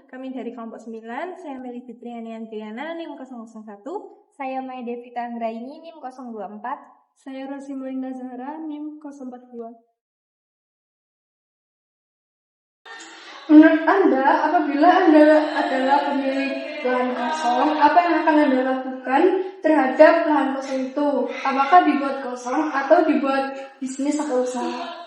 Kami dari kelompok 9, saya Meli Fitriani Andriana, NIM 001. Saya Maya Devita Anggraini, NIM 024. Saya Rosi Melinda Zahra, NIM 042. Menurut Anda, apabila Anda adalah pemilik lahan kosong, apa yang akan Anda lakukan terhadap lahan kosong itu? Apakah dibuat kosong atau dibuat bisnis atau usaha?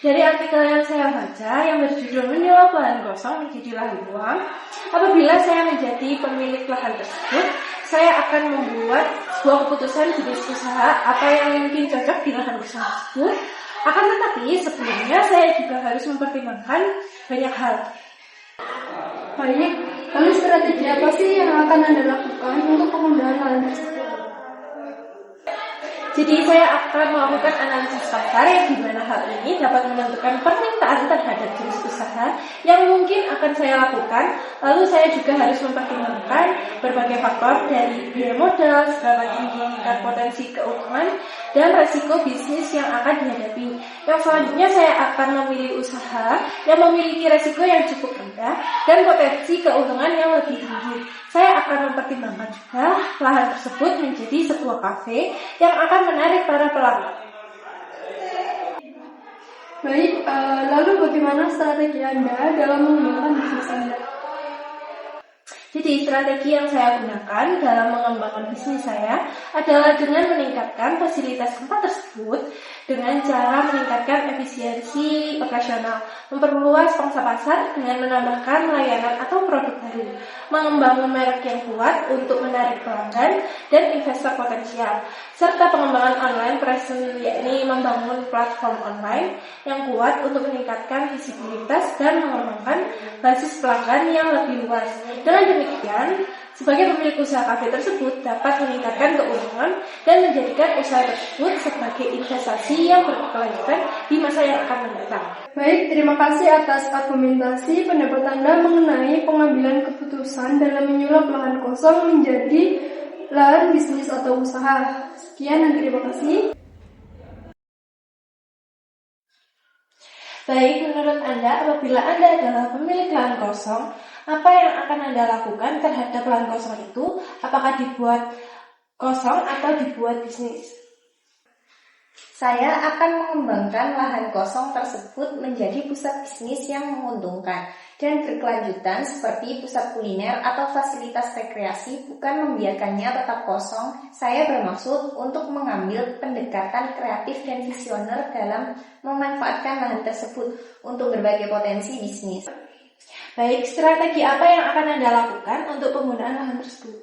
Dari artikel yang saya baca yang berjudul menyulap lahan kosong menjadi lahan uang, apabila saya menjadi pemilik lahan tersebut, saya akan membuat sebuah keputusan jenis usaha apa yang mungkin cocok di lahan usaha tersebut. Akan tetapi sebelumnya saya juga harus mempertimbangkan banyak hal. Baik, lalu strategi apa sih yang akan Anda lakukan untuk penggunaan lahan tersebut? Jadi saya akan melakukan analisis pasar yang dimana hal ini dapat menentukan permintaan terhadap jenis usaha yang mungkin akan saya lakukan. Lalu saya juga harus mempertimbangkan berbagai faktor dari biaya modal, seberapa tinggi tingkat potensi keuntungan, dan resiko bisnis yang akan dihadapi. Yang selanjutnya saya akan memilih usaha yang memiliki resiko yang cukup rendah dan potensi keuntungan yang lebih tinggi. Saya akan mempertimbangkan juga lahan tersebut menjadi sebuah kafe yang akan menarik para pelanggan. Baik, lalu bagaimana strategi Anda dalam mengembangkan bisnis Anda? Jadi strategi yang saya gunakan dalam mengembangkan bisnis saya adalah dengan meningkatkan fasilitas tempat tersebut dengan cara meningkatkan efisiensi operasional, memperluas pangsa pasar dengan menambahkan layanan atau produk baru, membangun merek yang kuat untuk menarik pelanggan dan investor potensial, serta pengembangan online presence, yakni membangun platform online yang kuat untuk meningkatkan visibilitas dan mengembangkan basis pelanggan yang lebih luas. Dengan demikian, sebagai pemilik usaha kafe tersebut dapat meningkatkan keuntungan dan menjadikan usaha tersebut sebagai investasi yang berkelanjutan di masa yang akan mendatang. Baik, terima kasih atas argumentasi pendapat Anda mengenai pengambilan keputusan dalam menyulap lahan kosong menjadi lahan bisnis atau usaha. Sekian dan terima kasih. Baik, menurut Anda, apabila Anda adalah pemilik lahan kosong, apa yang akan Anda lakukan terhadap lahan kosong itu? Apakah dibuat kosong atau dibuat bisnis? Saya akan mengembangkan lahan kosong tersebut menjadi pusat bisnis yang menguntungkan dan berkelanjutan seperti pusat kuliner atau fasilitas rekreasi, bukan membiarkannya tetap kosong. Saya bermaksud untuk mengambil pendekatan kreatif dan visioner dalam memanfaatkan lahan tersebut untuk berbagai potensi bisnis. Baik, strategi apa yang akan Anda lakukan untuk penggunaan lahan tersebut?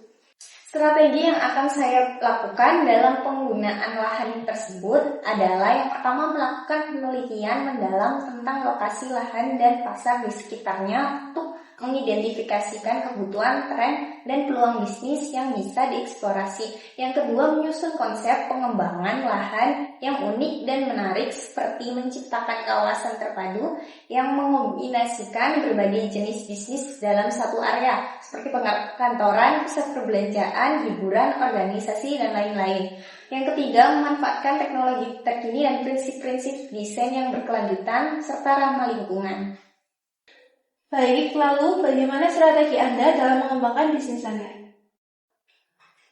Strategi yang akan saya lakukan dalam penggunaan lahan tersebut adalah yang pertama melakukan penelitian mendalam tentang lokasi lahan dan pasar di sekitarnya untuk mengidentifikasikan kebutuhan, tren, dan peluang bisnis yang bisa dieksplorasi. Yang kedua, menyusun konsep pengembangan lahan yang unik dan menarik seperti menciptakan kawasan terpadu yang mengombinasikan berbagai jenis bisnis dalam satu area seperti perkantoran, pusat perbelanjaan, hiburan, organisasi, dan lain-lain. Yang ketiga, memanfaatkan teknologi terkini dan prinsip-prinsip desain yang berkelanjutan serta ramah lingkungan. Baik, lalu bagaimana strategi Anda dalam mengembangkan bisnis Anda?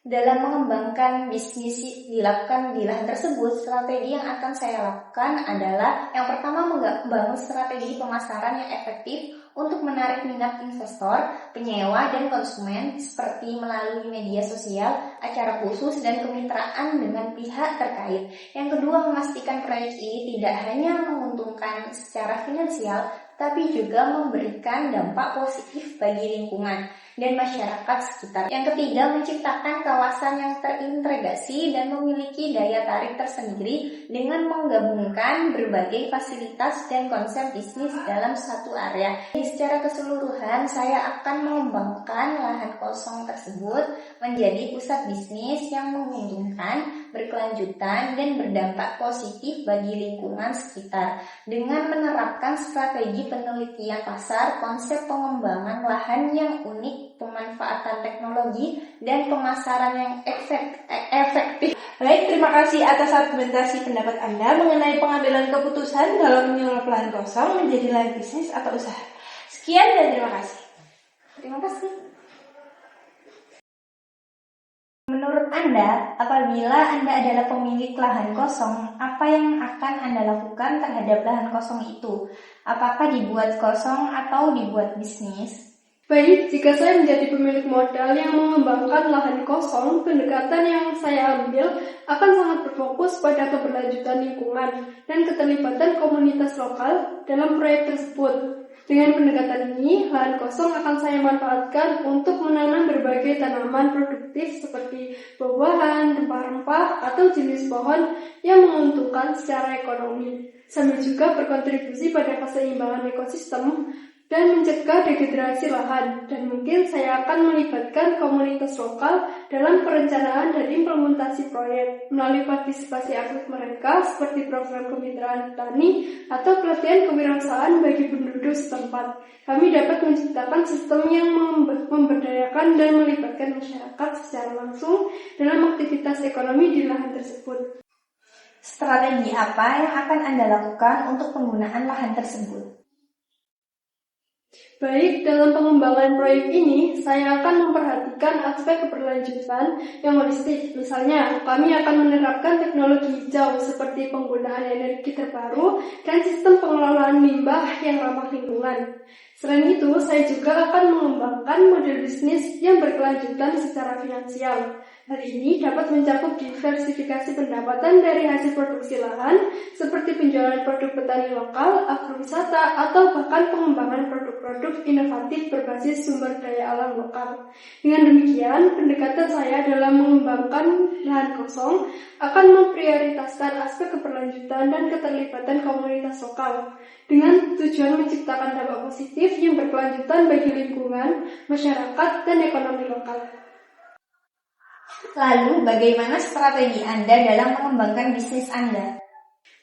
Dalam mengembangkan bisnis dilakukan di lahan tersebut, strategi yang akan saya lakukan adalah yang pertama membangun strategi pemasaran yang efektif untuk menarik minat investor, penyewa, dan konsumen seperti melalui media sosial, acara khusus, dan kemitraan dengan pihak terkait. Yang kedua, memastikan proyek ini tidak hanya menguntungkan secara finansial, tapi juga memberikan dampak positif bagi lingkungan dan masyarakat sekitar. Yang ketiga, menciptakan kawasan yang terintegrasi dan memiliki daya tarik tersendiri dengan menggabungkan berbagai fasilitas dan konsep bisnis dalam satu area. Secara keseluruhan, saya akan mengembangkan lahan kosong tersebut menjadi pusat bisnis yang menguntungkan, berkelanjutan, dan berdampak positif bagi lingkungan sekitar dengan menerapkan strategi penelitian pasar, konsep pengembangan lahan yang unik, pemanfaatan teknologi, dan pemasaran yang efektif. Baik, terima kasih atas argumentasi pendapat Anda mengenai pengambilan keputusan dalam menyulap lahan kosong menjadi lahan bisnis atau usaha. Sekian dan terima kasih. Terima kasih. Menurut Anda, apabila Anda adalah pemilik lahan kosong, apa yang akan Anda lakukan terhadap lahan kosong itu? Apakah dibuat kosong atau dibuat bisnis? Baik, jika saya menjadi pemilik modal yang mengembangkan lahan kosong, pendekatan yang saya ambil akan sangat berfokus pada keberlanjutan lingkungan dan keterlibatan komunitas lokal dalam proyek tersebut. Dengan pendekatan ini, lahan kosong akan saya manfaatkan untuk menanam berbagai tanaman produktif seperti buah-buahan, rempah-rempah, atau jenis pohon yang menguntungkan secara ekonomi, sambil juga berkontribusi pada keseimbangan ekosistem dan mencegah dehidrasi lahan. Dan mungkin saya akan melibatkan komunitas lokal dalam perencanaan dan implementasi proyek melalui partisipasi aktif mereka seperti program kemitraan tani atau pelatihan kewirausahaan bagi penduduk setempat. Kami dapat menciptakan sistem yang memberdayakan dan melibatkan masyarakat secara langsung dalam aktivitas ekonomi di lahan tersebut. Strategi apa yang akan Anda lakukan untuk penggunaan lahan tersebut? Baik, dalam pengembangan proyek ini, saya akan memperhatikan aspek keberlanjutan yang holistik. Misalnya, kami akan menerapkan teknologi hijau seperti penggunaan energi terbaru dan sistem pengelolaan limbah yang ramah lingkungan. Selain itu, saya juga akan mengembangkan model bisnis yang berkelanjutan secara finansial. Hal ini dapat mencakup diversifikasi pendapatan dari hasil produksi lahan, seperti penjualan produk petani lokal, agrowisata, atau bahkan pengembangan produk-produk inovatif berbasis sumber daya alam lokal. Dengan demikian, pendekatan saya dalam mengembangkan lahan kosong akan memprioritaskan aspek keberlanjutan dan keterlibatan komunitas lokal, dengan tujuan menciptakan dampak positif yang berkelanjutan bagi lingkungan, masyarakat, dan ekonomi lokal. Lalu, bagaimana strategi Anda dalam mengembangkan bisnis Anda?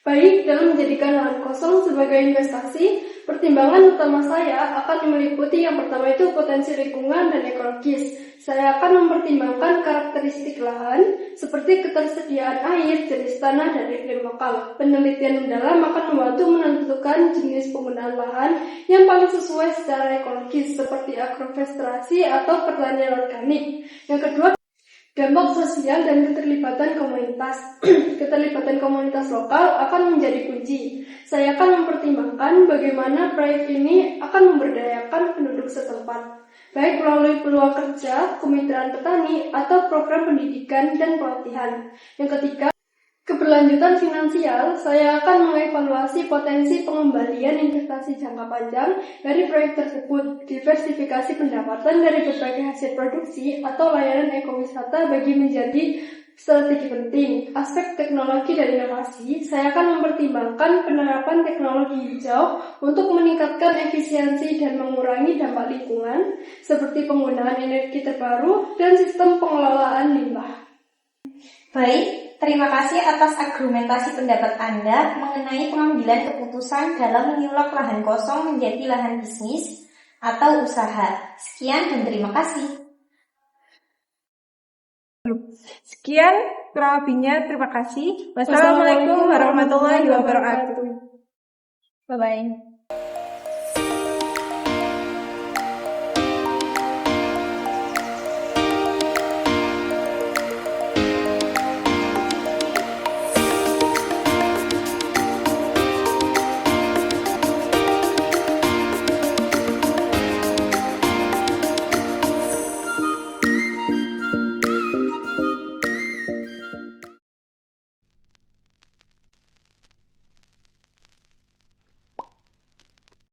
Baik, dalam menjadikan lahan kosong sebagai investasi, pertimbangan utama saya akan meliputi yang pertama itu potensi lingkungan dan ekologis. Saya akan mempertimbangkan karakteristik lahan seperti ketersediaan air, jenis tanah, dan iklim lokal. Penelitian mendalam akan membantu menentukan jenis penggunaan lahan yang paling sesuai secara ekologis seperti agroforestasi atau pertanian organik. Yang kedua, dampak sosial dan keterlibatan komunitas. Keterlibatan komunitas lokal akan menjadi kunci. Saya akan mempertimbangkan bagaimana proyek ini akan memberdayakan penduduk setempat, baik melalui peluang kerja, kemitraan petani, atau program pendidikan dan pelatihan. Yang ketiga, keberlanjutan finansial. Saya akan mengevaluasi potensi pengembalian investasi jangka panjang dari proyek tersebut, diversifikasi pendapatan dari berbagai hasil produksi atau layanan ekowisata bagi menjadi strategi penting. Aspek teknologi dan inovasi, saya akan mempertimbangkan penerapan teknologi hijau untuk meningkatkan efisiensi dan mengurangi dampak lingkungan, seperti penggunaan energi terbaru dan sistem pengelolaan limbah. Baik, terima kasih atas argumentasi pendapat Anda mengenai pengambilan keputusan dalam menyulap lahan kosong menjadi lahan bisnis atau usaha. Sekian dan terima kasih. Sekian, kurang lebihnya terima kasih. Wassalamualaikum warahmatullahi wabarakatuh. Bye-bye.